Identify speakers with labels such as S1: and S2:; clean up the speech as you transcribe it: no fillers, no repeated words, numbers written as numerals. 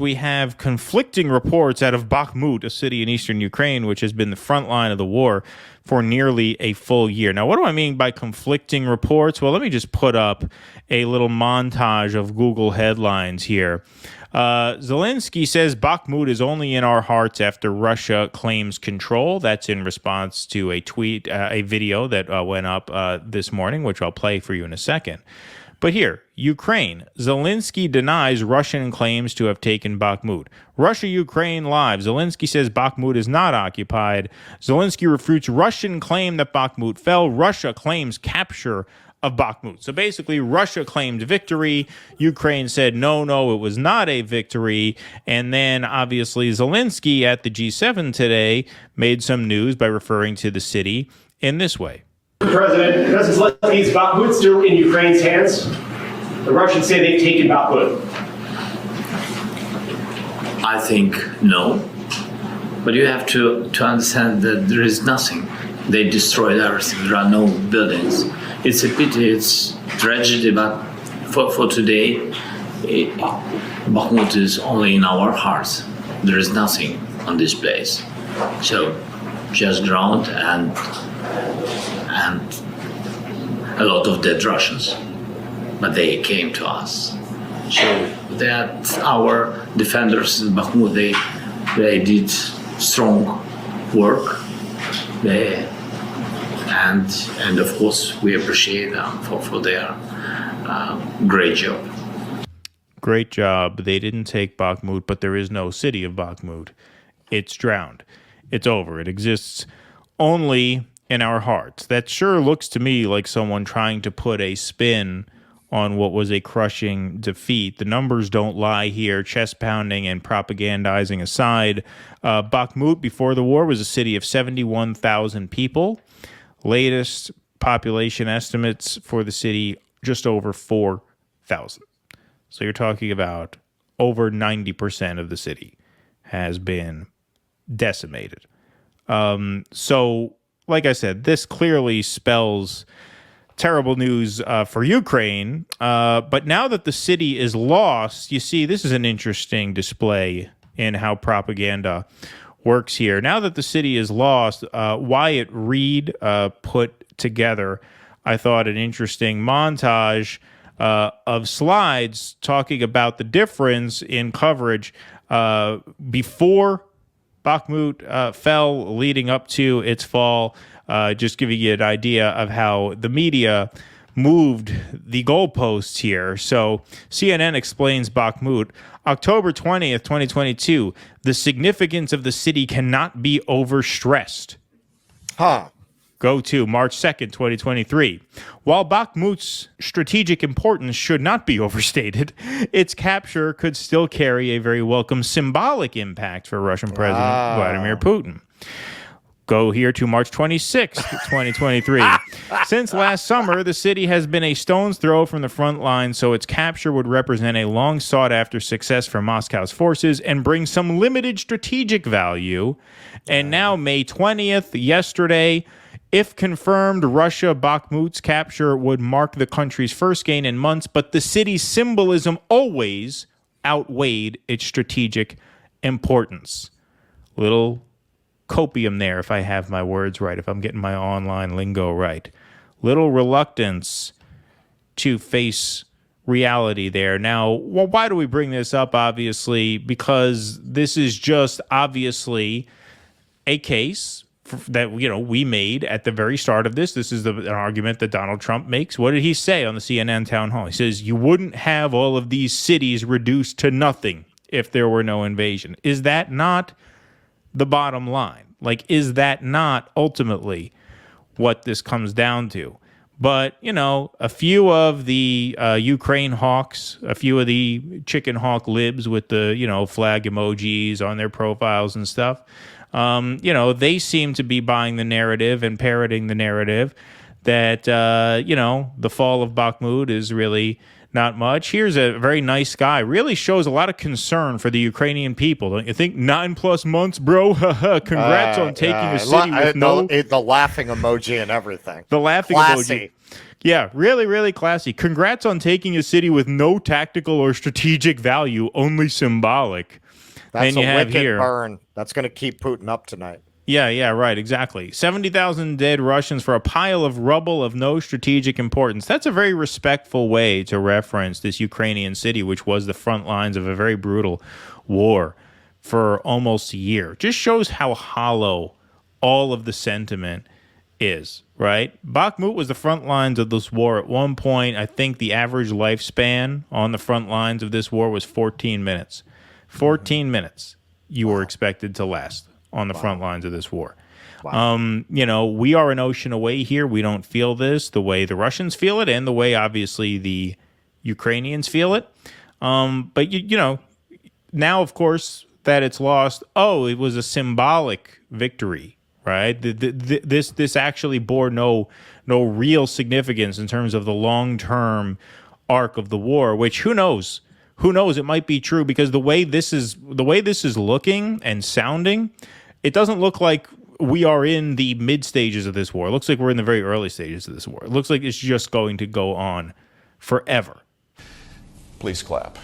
S1: we have conflicting reports out of Bakhmut, a city in eastern Ukraine, which has been the front line of the war for nearly a full year. Now, what do I mean by conflicting reports? Well, let me just put up a little montage of Google headlines here. Zelensky says Bakhmut is only in our hearts after Russia claims control. That's in response to a tweet, a video that went up this morning, which I'll play for you in a second. But here, Ukraine. Zelensky denies Russian claims to have taken Bakhmut. Russia-Ukraine live. Zelensky says Bakhmut is not occupied. Zelensky refutes Russian claim that Bakhmut fell. Russia claims capture of Bakhmut. So basically, Russia claimed victory. Ukraine said, no, it was not a victory. And then, obviously, Zelensky at the G7 today made some news by referring to the city in this way.
S2: President Zelensky, is Bakhmut still in Ukraine's hands? The Russians say they've taken Bakhmut.
S3: I think no. But you have to understand that there is nothing. They destroyed everything. There are no buildings. It's a pity, it's tragedy, but for today, Bakhmut is only in our hearts. There is nothing on this place. So just ground and a lot of dead Russians, but they came to us. So that our defenders in Bakhmut, they did strong work. And of course, we appreciate them for their great job.
S1: Great job. They didn't take Bakhmut, but there is no city of Bakhmut. It's drowned. It's over. It exists only in our hearts. That sure looks to me like someone trying to put a spin on what was a crushing defeat. The numbers don't lie here, chest pounding and propagandizing aside. Bakhmut before the war was a city of 71,000 people. Latest population estimates for the city, just over 4,000. So you're talking about over 90% of the city has been decimated. So, like I said, this clearly spells terrible news for Ukraine. But now that the city is lost, you see, this is an interesting display in how propaganda works here. Now that the city is lost, Wyatt Reed put together, I thought, an interesting montage of slides talking about the difference in coverage before Bakhmut fell, leading up to its fall, just giving you an idea of how the media moved the goalposts here. So CNN explains Bakhmut. October 20th, 2022, the significance of the city cannot be overstressed. Go to March 2nd, 2023. While Bakhmut's strategic importance should not be overstated, its capture could still carry a very welcome symbolic impact for Russian President Vladimir Putin. Go here to March 26th, 2023. Since last summer, the city has been a stone's throw from the front line, so its capture would represent a long sought-after success for Moscow's forces and bring some limited strategic value. And now, May 20th, yesterday, if confirmed, Russia Bakhmut's capture would mark the country's first gain in months, but the city's symbolism always outweighed its strategic importance. Little copium there, if I have my words right, if I'm getting my online lingo right. Little reluctance to face reality there. Now, well, why do we bring this up? Obviously, because this is just obviously a case that we made at the very start of this. This is an argument that Donald Trump makes. What did he say on the CNN town hall? He says, you wouldn't have all of these cities reduced to nothing if there were no invasion. Is that not the bottom line? Like, is that not ultimately what this comes down to? But, a few of the Ukraine hawks, a few of the chicken hawk libs with the, flag emojis on their profiles and stuff, they seem to be buying the narrative and parroting the narrative that, the fall of Bakhmut is really Not much. Here's a very nice guy. Really shows a lot of concern for the Ukrainian people. Don't you think? 9+ months, bro. Congrats on taking a city with
S4: the laughing emoji and everything.
S1: The laughing emoji. Yeah, really, really classy. Congrats on taking a city with no tactical or strategic value, only symbolic.
S4: That's
S1: and
S4: a wicked burn. That's going to keep Putin up tonight.
S1: Yeah, right, exactly. 70,000 dead Russians for a pile of rubble of no strategic importance. That's a very respectful way to reference this Ukrainian city, which was the front lines of a very brutal war for almost a year. Just shows how hollow all of the sentiment is, right? Bakhmut was the front lines of this war. At one point, I think the average lifespan on the front lines of this war was 14 minutes. 14 minutes you were expected to last on the front lines of this war.
S4: Wow.
S1: We are an ocean away here. We don't feel this the way the Russians feel it and the way, obviously, the Ukrainians feel it. But, now, of course, that it's lost, it was a symbolic victory, right? This actually bore no real significance in terms of the long-term arc of the war, which who knows? Who knows? It might be true because the way this is looking and sounding, it doesn't look like we are in the mid stages of this war. It looks like we're in the very early stages of this war. It looks like it's just going to go on forever.
S5: Please clap.